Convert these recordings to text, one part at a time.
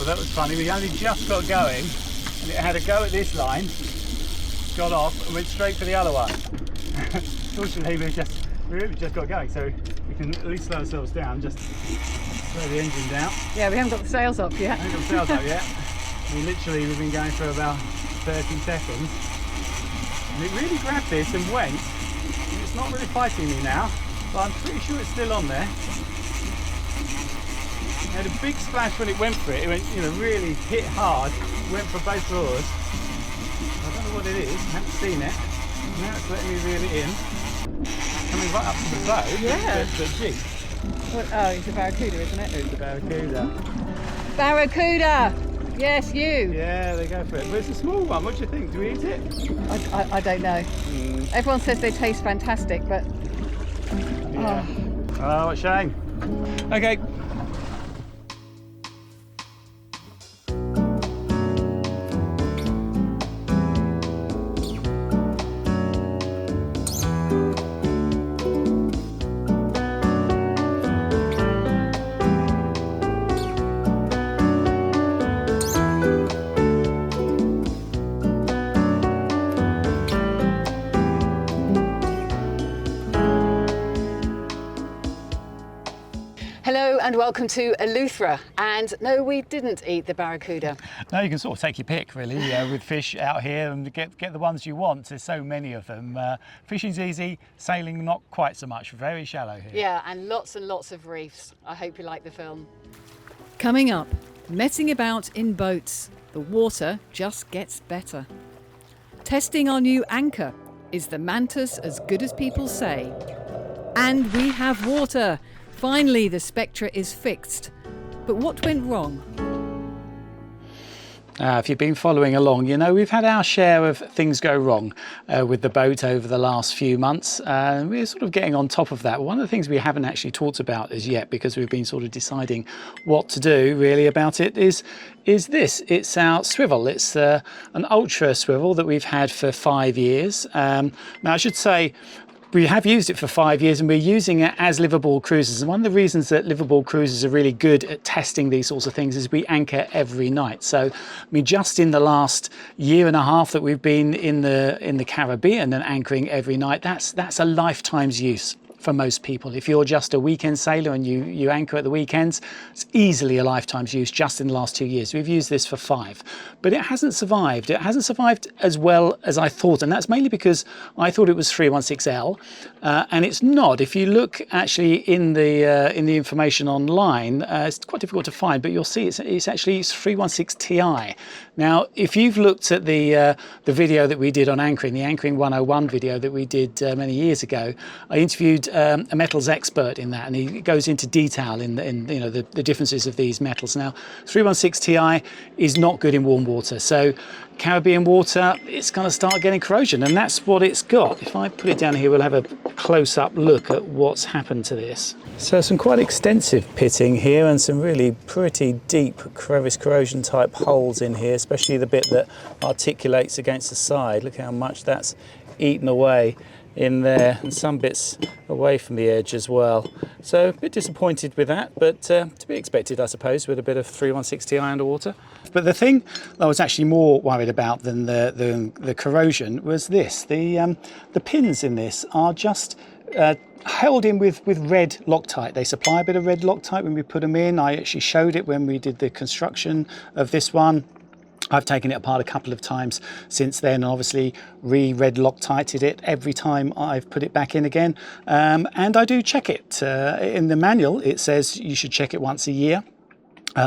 Well, that was funny. We only just got going, and it had a go at this line, got off, and went straight for the other one. Fortunately, we really just got going, so we can at least slow ourselves down, just slow the engine down. Yeah, we haven't got the sails up yet. I haven't got the sails up yet. I mean, literally, we've been going for about 30 seconds. And it really grabbed this and went. And it's not really fighting me now, but I'm pretty sure it's still on there. It had a big splash when it went for it. It went, you know, really hit hard, went for both roars. I don't know what it is, I haven't seen it. Now it's letting me reel it in. Coming right up to the boat. Yeah. But gee. Oh, it's a barracuda, isn't it? It's a barracuda. Barracuda! Yes, you. Yeah, they go for it. But it's a small one. What do you think? Do we eat it? I don't know. Everyone says they taste fantastic, but... Yeah. Oh, what a shame. Okay. Hello and welcome to Eleuthera. And no, we didn't eat the barracuda. No, you can sort of take your pick, really, with fish out here and get the ones you want. There's so many of them. Fishing's easy, sailing not quite so much. Very shallow here. Yeah, and lots of reefs. I hope you like the film. Coming up, messing about in boats. The water just gets better. Testing our new anchor. Is the mantis as good as people say? And we have water. Finally, the Spectra is fixed. But what went wrong? If you've been following along, you know we've had our share of things go wrong with the boat over the last few months. We're sort of getting on top of that. One of the things we haven't actually talked about as yet, because we've been sort of deciding what to do really about it, is this. It's our swivel. It's an ultra swivel that we've had for 5 years. Now I should say, we have used it for 5 years and we're using it as liveaboard cruisers. And one of the reasons that liveaboard cruisers are really good at testing these sorts of things is we anchor every night. So, I mean, just in the last year and a half that we've been in the Caribbean and anchoring every night, that's a lifetime's use for most people. If you're just a weekend sailor and you anchor at the weekends, it's easily a lifetime's use just in the last 2 years. We've used this for 5, but it hasn't survived. It hasn't survived as well as I thought, and that's mainly because I thought it was 316L, and it's not. If you look actually in the information online, it's quite difficult to find, but you'll see it's actually 316 Ti. Now, if you've looked at the video that we did on anchoring, the Anchoring 101 video that we did many years ago, I interviewed a metals expert in that, and he goes into detail in you know the differences of these metals. Now, 316 Ti is not good in warm water, so Caribbean water, it's going to start getting corrosion, and that's what it's got. If I put it down here, we'll have a close-up look at what's happened to this. So some quite extensive pitting here and some really pretty deep crevice corrosion type holes in here, especially the bit that articulates against the side. Look how much that's eaten away in there, and some bits away from the edge as well. So a bit disappointed with that, but to be expected, I suppose, with a bit of 316 Ti underwater. But the thing I was actually more worried about than the corrosion was this. The pins in this are just held in with red Loctite. They supply a bit of red Loctite when we put them in. I actually showed it when we did the construction of this one. I've taken it apart a couple of times since then, and obviously red Loctited it every time I've put it back in again. And I do check it. In the manual, it says you should check it once a year.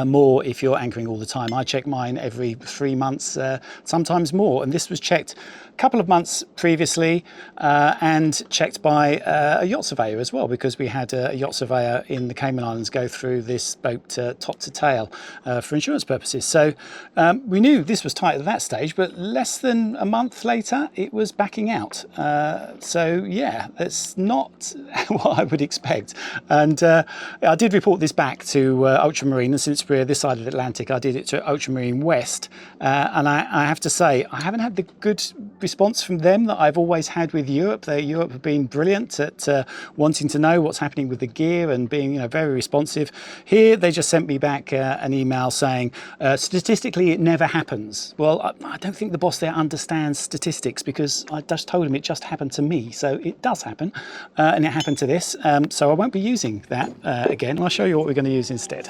More if you're anchoring all the time. I check mine every 3 months, sometimes more. And this was checked a couple of months previously and checked by a yacht surveyor as well, because we had a yacht surveyor in the Cayman Islands go through this boat top to tail for insurance purposes. So we knew this was tight at that stage, but less than a month later, it was backing out. So yeah, that's not what I would expect. And I did report this back to Ultramarine, and since we're this side of the Atlantic. I did it to Ultramarine West, and I have to say I haven't had the good response from them that I've always had with Europe. Europe have been brilliant at wanting to know what's happening with the gear and being, very responsive. Here they just sent me back an email saying statistically it never happens. Well, I don't think the boss there understands statistics, because I just told him it just happened to me, so it does happen, and it happened to this, so I won't be using that again. I'll show you what we're going to use instead.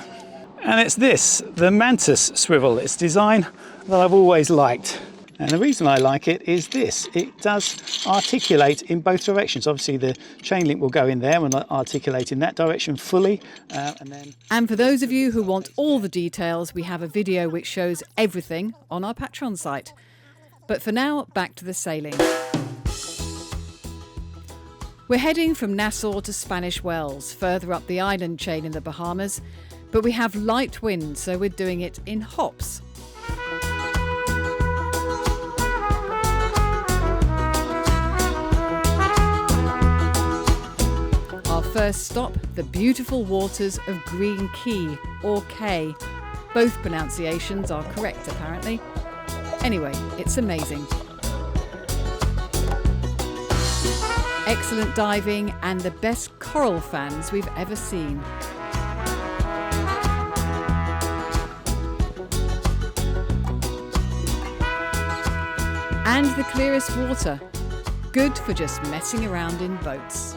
And it's this, the Mantis swivel. It's design that I've always liked. And the reason I like it is this: it does articulate in both directions. Obviously the chain link will go in there and articulate in that direction fully. And for those of you who want all the details, we have a video which shows everything on our Patreon site. But for now, back to the sailing. We're heading from Nassau to Spanish Wells, further up the island chain in the Bahamas, but we have light wind, so we're doing it in hops. Our first stop, the beautiful waters of Green Key, or Cay. Both pronunciations are correct, apparently. Anyway, it's amazing. Excellent diving and the best coral fans we've ever seen. And the clearest water. Good for just messing around in boats.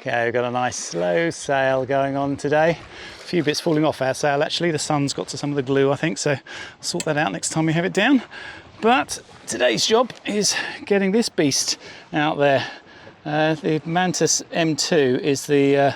Okay, we've got a nice slow sail going on today. A few bits falling off our sail actually. The sun's got to some of the glue, I think, so I'll sort that out next time we have it down. But today's job is getting this beast out there. The Mantis M2 is the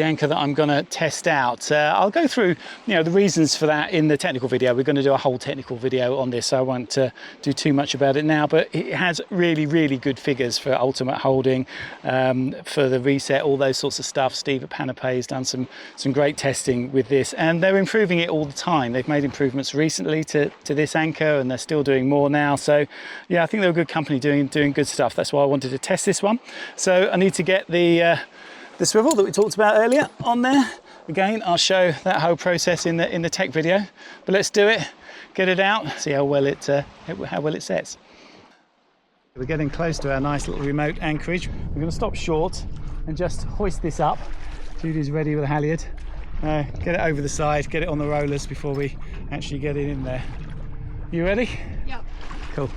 anchor that I'm going to test out. I'll go through the reasons for that in the technical video. We're going to do a whole technical video on this, so I won't do too much about it now, but it has really good figures for ultimate holding, for the reset, all those sorts of stuff. Steve at Panopay has done some great testing with this, and they're improving it all the time. They've made improvements recently to this anchor, and they're still doing more now. So yeah, I think they're a good company doing good stuff. That's why I wanted to test this one. So I need to get the swivel that we talked about earlier on there. Again, I'll show that whole process in the tech video, but let's do it, get it out, see how well it sets. We're getting close to our nice little remote anchorage. We're going to stop short and just hoist this up. Judy's ready with a halyard. Get it over the side, get it on the rollers before we actually get it in there. You ready? Yep. Cool.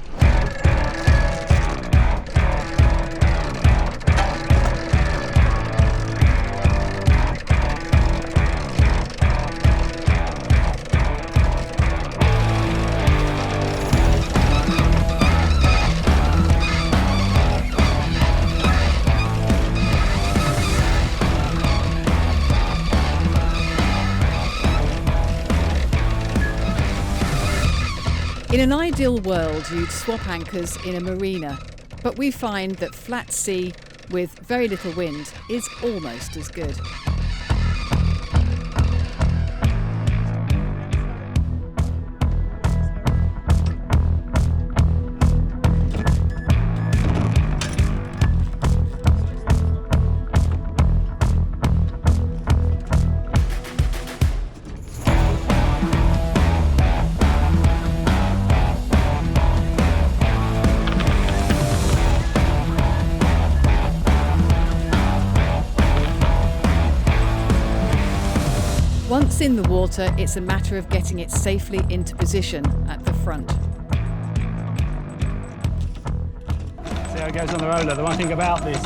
In an ideal world, you'd swap anchors in a marina, but we find that flat sea with very little wind is almost as good. Once in the water, it's a matter of getting it safely into position at the front. See how it goes on the roller. The one thing about this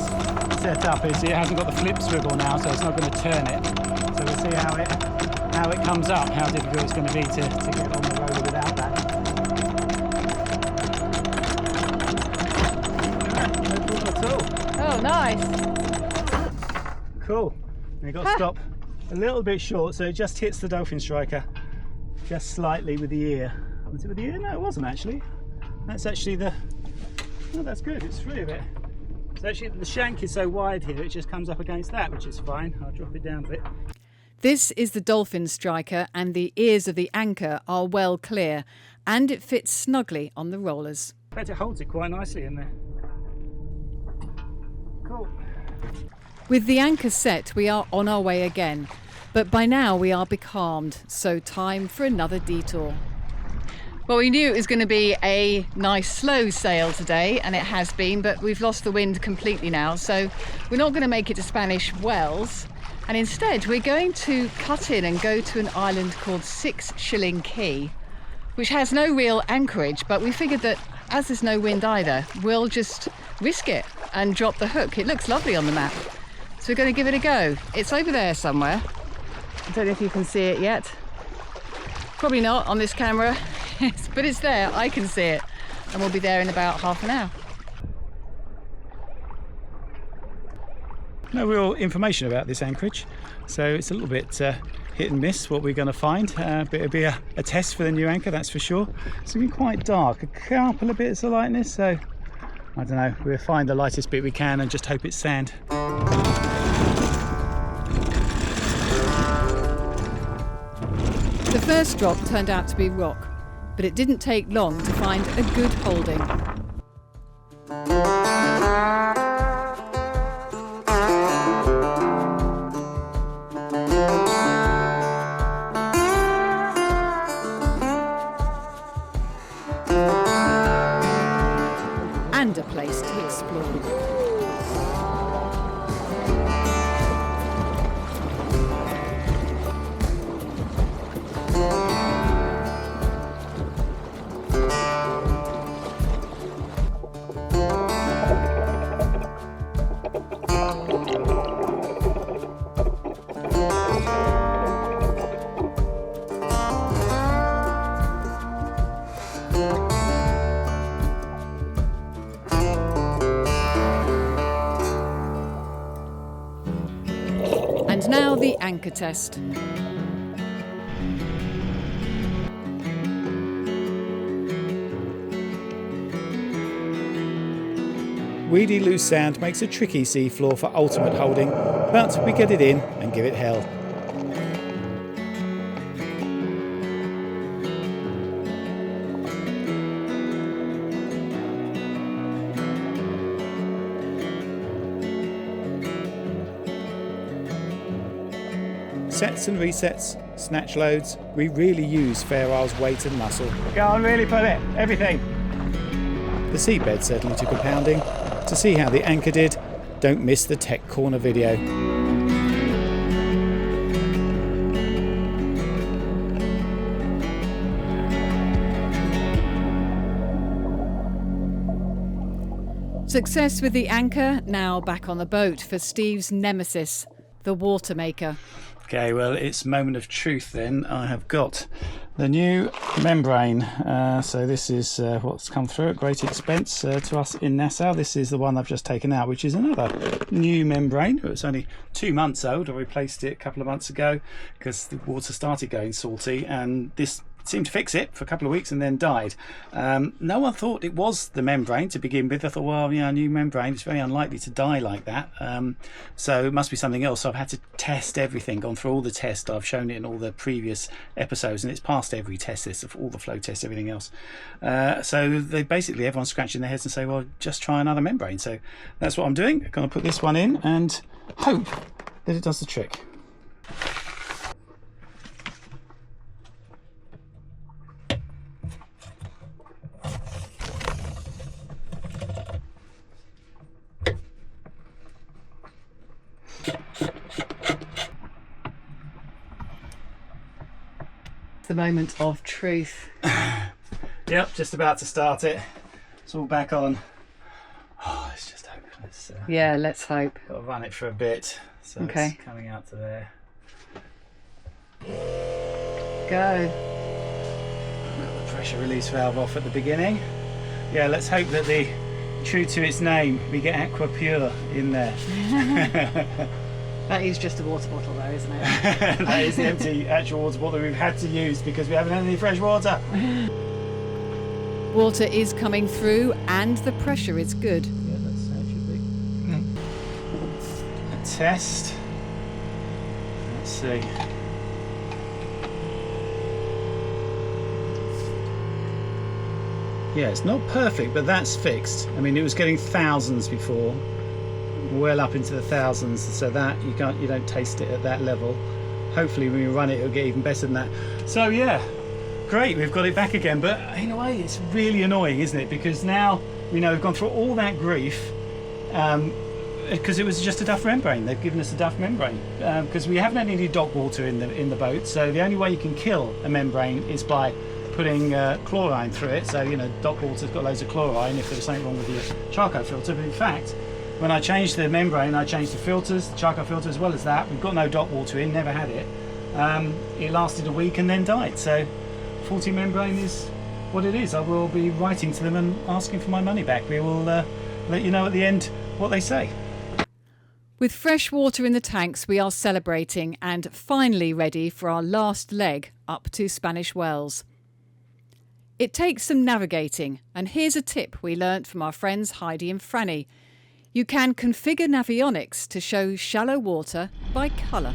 set up is it hasn't got the flip swivel now, so it's not going to turn it. So we'll see how it comes up, how difficult it's going to be to get on the roller without that. No problem at all. Oh, nice. Cool. And you've got to stop a little bit short, so it just hits the dolphin striker just slightly with the ear. Was it with the ear? No, it wasn't actually. That's actually the... Oh, that's good. It's free of it. So actually the shank is so wide here, it just comes up against that, which is fine. I'll drop it down a bit. This is the dolphin striker, and the ears of the anchor are well clear, and it fits snugly on the rollers. In fact, it holds it quite nicely in there. Cool. With the anchor set, we are on our way again, but by now we are becalmed, so time for another detour. Well, we knew it was going to be a nice slow sail today, and it has been, but we've lost the wind completely now, so we're not going to make it to Spanish Wells, and instead we're going to cut in and go to an island called 6 Shilling Key, which has no real anchorage, but we figured that as there's no wind either, we'll just risk it and drop the hook. It looks lovely on the map, so we're going to give it a go. It's over there somewhere. I don't know if you can see it yet. Probably not on this camera. But it's there, I can see it, and we'll be there in about half an hour. No real information about this anchorage, so it's a little bit hit and miss what we're going to find, but it'll be a test for the new anchor, that's for sure. It's going to be quite dark, a couple of bits of lightness, so I don't know, we'll find the lightest bit we can and just hope it's sand. The first drop turned out to be rock, but it didn't take long to find a good holding. And a place to explore. And now the anchor test. Weedy loose sand makes a tricky seafloor for ultimate holding, but we get it in and give it hell. Sets and resets, snatch loads, we really use Fair Isle's weight and muscle. Go on, really put it, everything. The seabed certainly took a pounding. To see how the anchor did, don't miss the Tech Corner video. Success with the anchor, now back on the boat for Steve's nemesis, the water maker. Okay, well, it's moment of truth then. I have got the new membrane. So this is what's come through at great expense to us in Nassau. This is the one I've just taken out, which is another new membrane. It was only 2 months old. I replaced it a couple of months ago because the water started going salty, and this seemed to fix it for a couple of weeks and then died. No one thought it was the membrane to begin with. I thought, well, yeah, a new membrane, it's very unlikely to die like that. So it must be something else. So I've had to test everything, gone through all the tests. I've shown it in all the previous episodes, and it's passed every test list of all the flow tests, everything else. So they basically, everyone's scratching their heads and say, well, just try another membrane. So that's what I'm doing. I'm going to put this one in and hope that it does the trick. The moment of truth. Yep, just about to start it. It's all back on. Oh, let's just hope. Let's So Yeah, let's hope. got to run it for a bit. So Okay. it's coming out to there. Go. Got the pressure release valve off at the beginning. Yeah, let's hope that true to its name, we get Aqua Pure in there. That is just a water bottle though, isn't it? That is the empty actual water bottle we've had to use because we haven't had any fresh water. Water is coming through and the pressure is good. Yeah, that's how it should be. A test. Let's see. Yeah, it's not perfect, but that's fixed. I mean, it was getting thousands before, well up into the thousands, so that you don't taste it at that level. Hopefully when you run it, it'll get even better than that. So yeah, great, we've got it back again, but in a way it's really annoying, isn't it? Because now we've gone through all that grief because it was just a duff membrane. They've given us a duff membrane because we haven't had any dock water in the boat, so the only way you can kill a membrane is by putting chlorine through it. So dock water's got loads of chlorine if there's something wrong with your charcoal filter. But in fact, when I changed the membrane, I changed the filters, the charcoal filter as well as that. We've got no dock water in, never had it. It lasted a week and then died. So faulty membrane is what it is. I will be writing to them and asking for my money back. We will let you know at the end what they say. With fresh water in the tanks, we are celebrating and finally ready for our last leg up to Spanish Wells. It takes some navigating, and here's a tip we learnt from our friends Heidi and Franny. You can configure navionics to show shallow water by colour.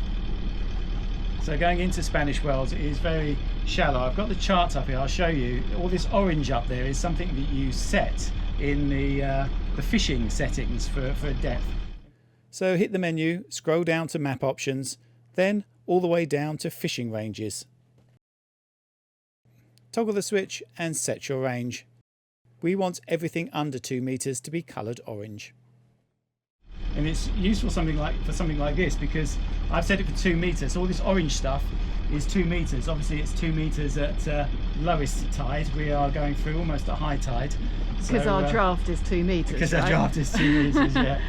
So going into Spanish Wells, it is very shallow. I've got the charts up here, I'll show you. All this orange up there is something that you set in the fishing settings for depth. So hit the menu, scroll down to map options, then all the way down to fishing ranges. Toggle the switch and set your range. We want everything under 2 meters to be coloured orange. And it's useful for something like this because I've set it for 2 meters. All this orange stuff is 2 meters. Obviously it's 2 meters at lowest tide. We are going through almost at high tide. Because our draft is 2 meters. Because right? our draft is 2 meters, yeah.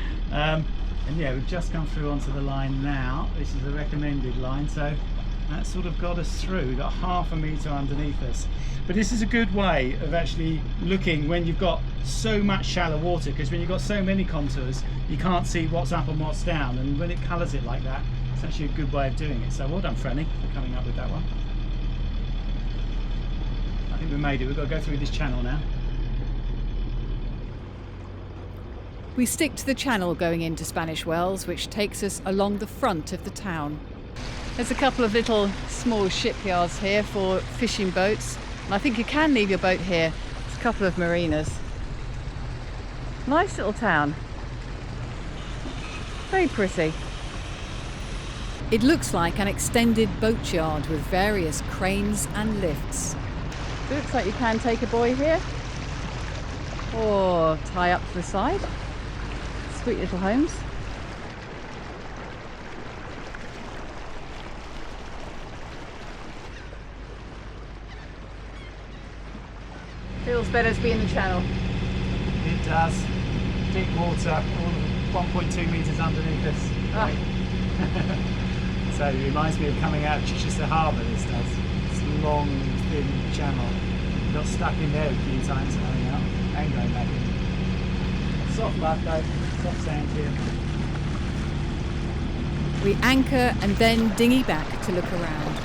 And yeah, we've just come through onto the line now. This is the recommended line, so that sort of got us through. We've got half a metre underneath us. But this is a good way of actually looking when you've got so much shallow water, because when you've got so many contours, you can't see what's up and what's down. And when it colours it like that, it's actually a good way of doing it. So well done, Franny, for coming up with that one. I think we made it. We've got to go through this channel now. We stick to the channel going into Spanish Wells, which takes us along the front of the town. There's a couple of little small shipyards here for fishing boats. And I think you can leave your boat here. There's a couple of marinas. Nice little town. Very pretty. It looks like an extended boatyard with various cranes and lifts. It looks like you can take a buoy here. Or tie up to the side. Sweet little homes. Feels better to be in the channel. It does. Deep water, all 1.2 metres underneath us. Ah. So it reminds me of coming out of Chichester Harbour, this does. It's a long, thin channel. Got stuck in there a few times coming out and going back in. Soft mud though, soft sand here. We anchor and then dinghy back to look around.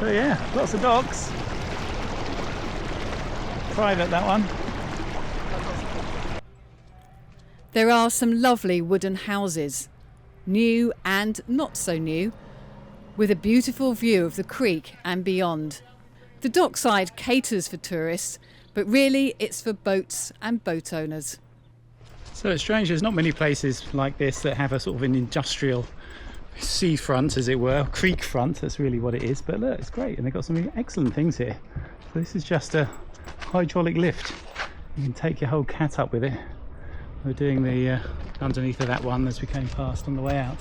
Oh yeah, lots of docks. Private, that one. There are some lovely wooden houses, new and not so new, with a beautiful view of the creek and beyond. The dockside caters for tourists, but really it's for boats and boat owners. So it's strange, there's not many places like this that have a sort of an industrial seafront, as it were, creek front, that's really what it is. But look, it's great, and they've got some excellent things here. So this is just a hydraulic lift. You can take your whole cat up with it. We're doing the underneath of that one as we came past on the way out.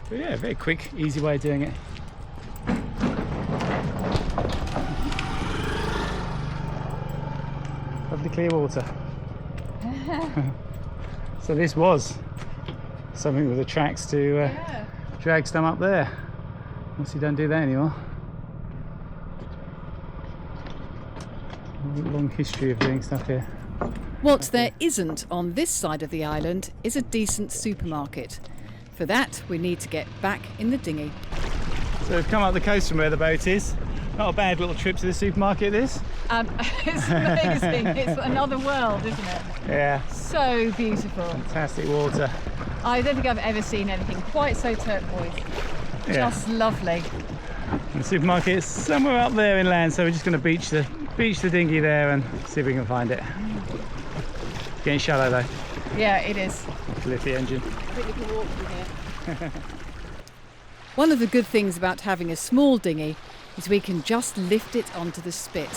But yeah, very quick, easy way of doing it. Lovely clear water. So this was something with the tracks to Yeah. drag some up there. Obviously don't do that anymore. A long history of doing stuff here. What there isn't on this side of the island is a decent supermarket. For that, we need to get back in the dinghy. So we've come up the coast from where the boat is. Not a bad little trip to the supermarket, this. It's amazing. It's another world, isn't it? Yeah, So beautiful. fantastic water. I don't think I've ever seen anything quite so turquoise. Yeah. Just lovely. The supermarket is somewhere up there inland, so we're just going to beach the dinghy there and see if we can find it. Getting shallow though. Yeah, it is. Lift the engine. I think we can walk through here. One of the good things about having a small dinghy is we can just lift it onto the spit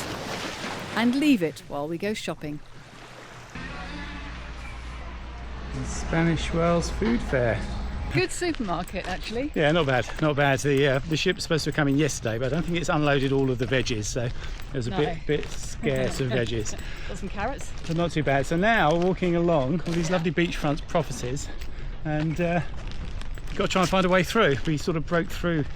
and leave it while we go shopping. Spanish Wells Food Fair. Good supermarket, actually. Yeah, not bad, not bad. The ship's supposed to come in yesterday, but I don't think it's unloaded all of the veggies, so there's a No. bit scarce of veggies. Got some carrots. But not too bad. So now we're walking along all these lovely beachfront properties, and got to try and find a way through. We sort of broke through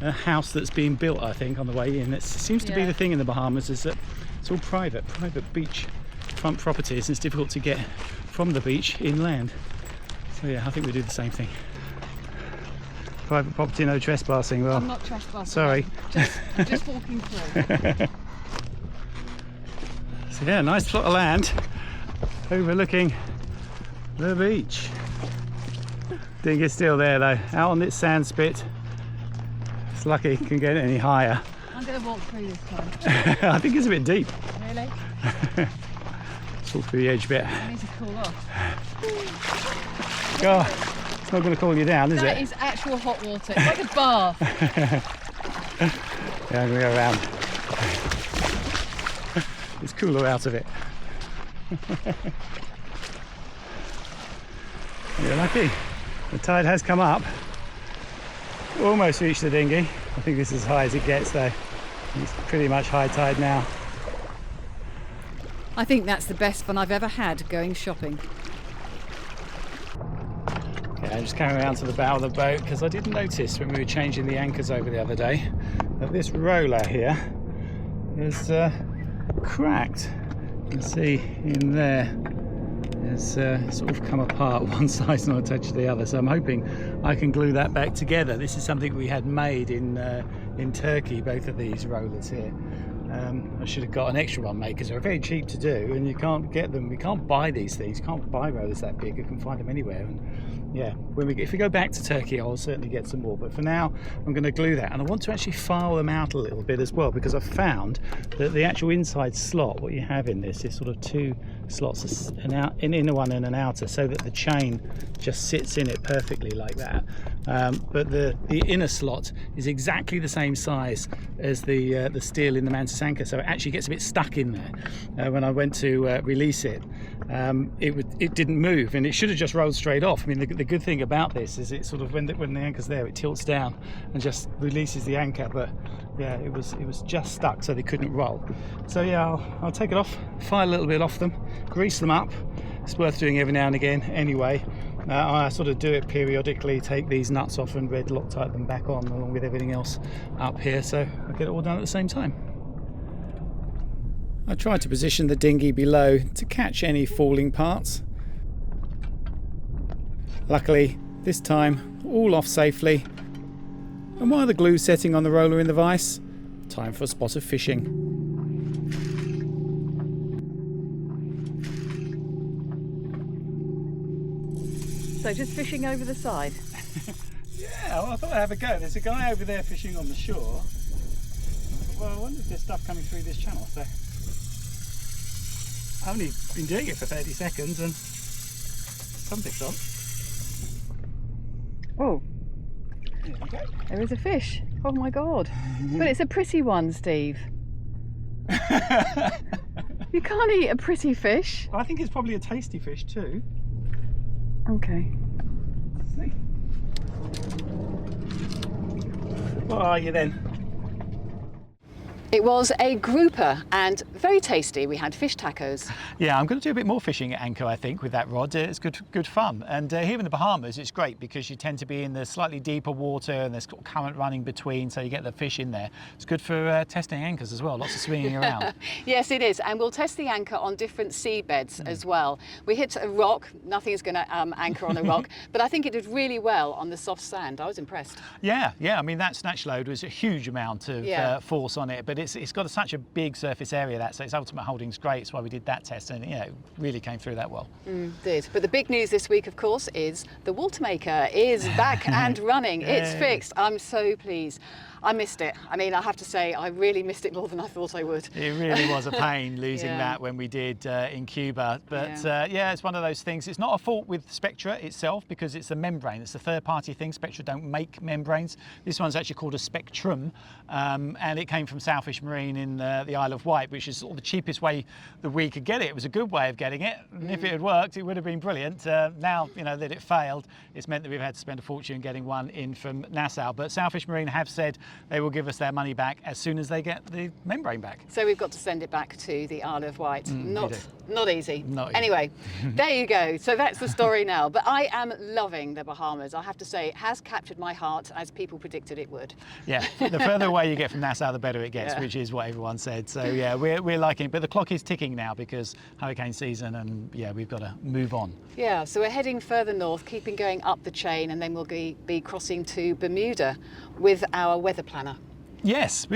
a house that's being built, I think, on the way in. It seems to be Yeah. the thing in the Bahamas, is that it's all private beach front properties, and it's difficult to get from the beach inland. So yeah, I think we do the same thing. Private property, no trespassing. Well, I'm not trespassing. sorry. I'm just walking through. So yeah, nice plot of land overlooking the beach. Dinghy's still there though, out on its sand spit. It's lucky it can get any higher. I'm going to walk through this time. I think it's a bit deep. Really? Let's walk through the edge bit. I need to cool off. Oh, it's not going to cool you down, is That it? is actual hot water. It's like a bath. Yeah, I'm going to go around. It's cooler out of it. You're lucky. The tide has come up. Almost reached the dinghy. I think this is as high as it gets though. It's pretty much high tide now. I think that's the best fun I've ever had going shopping. Okay, I'm just coming around to the bow of the boat because I didn't notice when we were changing the anchors over the other day that this roller here is cracked. You can see in there it's sort of come apart one side and attached to the other, so I'm hoping I can glue that back together. This is something we had made in Turkey, both of these rollers here. I should have got an extra one made because they're very cheap to do, and you can't get them. We can't buy these things. You can't buy rollers that big. You can find them anywhere. And yeah, if we go back to Turkey, I'll certainly get some more. But for now, I'm going to glue that, and I want to actually file them out a little bit as well, because I've found that the actual inside slot, what you have in this, is sort of two slots, an inner one and an outer, so that the chain just sits in it perfectly like that. But the inner slot is exactly the same size as the steel in the mantis anchor, so it actually gets a bit stuck in there. When I went to release it, it didn't move, and it should have just rolled straight off. I mean, the good thing about this is it sort of when the anchor's there, it tilts down and just releases the anchor. But yeah, it was just stuck, so they couldn't roll. So yeah, I'll take it off, file a little bit off them, grease them up. It's worth doing every now and again anyway. I sort of do it periodically, take these nuts off and red loctite them back on along with everything else up here, so I get it all done at the same time. I tried to position the dinghy below to catch any falling parts. Luckily, this time all off safely. And while the glue's setting on the roller in the vise, time for a spot of fishing. So just fishing over the side. Yeah, well, I thought I'd have a go. There's a guy over there fishing on the shore. I thought, well, I wonder if there's stuff coming through this channel. So I've only been doing it for 30 seconds and something's on. Oh, There we go. there is a fish. Oh my God. But it's a pretty one, Steve. You can't eat a pretty fish. I think it's probably a tasty fish too. Okay. Let's see. What are you then? It was a grouper and very tasty. We had fish tacos. Yeah, I'm going to do a bit more fishing at anchor, I think, with that rod. It's good fun. And here in the Bahamas, it's great because you tend to be in the slightly deeper water and there's current running between, so you get the fish in there. It's good for testing anchors as well, lots of swinging around. Yes, it is. And we'll test the anchor on different seabeds as well. We hit a rock. Nothing is going to anchor on a rock, but I think it did really well on the soft sand. I was impressed. Yeah. I mean, that snatch load was a huge amount of force on it, but it's got such a big surface area, so its ultimate holding's great. That's why we did that test, and it really came through that well. Did. But the big news this week, of course, is the water maker is back and running. It's fixed. I'm so pleased. I missed it. I mean, I have to say, I really missed it more than I thought I would. It really was a pain losing that when we did in Cuba. But it's one of those things. It's not a fault with Spectra itself because it's a membrane. It's a third-party thing. Spectra don't make membranes. This one's actually called a Spectrum, and it came from Sailfish Marine in the Isle of Wight, which is sort of the cheapest way that we could get it. It was a good way of getting it, and if it had worked, it would have been brilliant. Now, that it failed, it's meant that we've had to spend a fortune getting one in from Nassau. But Sailfish Marine have said they will give us their money back as soon as they get the membrane back. So we've got to send it back to the Isle of Wight. Not easy. Not easy. Anyway, there you go. So that's the story now. But I am loving the Bahamas. I have to say, it has captured my heart as people predicted it would. Yeah, the further away you get from Nassau, the better it gets, which is what everyone said. So yeah, we're liking it. But the clock is ticking now because hurricane season, and we've got to move on. Yeah, so we're heading further north, keeping going up the chain, and then we'll be crossing to Bermuda with our weather planner. Yes,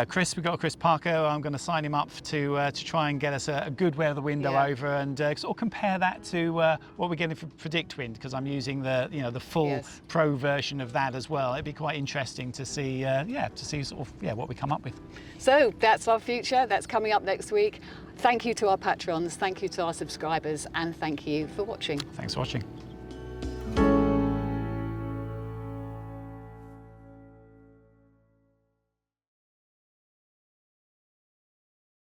Chris, we've got Chris Parker. I'm going to sign him up to try and get us a good weather window over, and sort of compare that to what we're getting for Predict Wind, because I'm using the full pro version of that as well. It'd be quite interesting to see sort of what we come up with. So that's our future. That's coming up next week. Thank you to our patrons, thank you to our subscribers, and thank you for watching. Thanks for watching.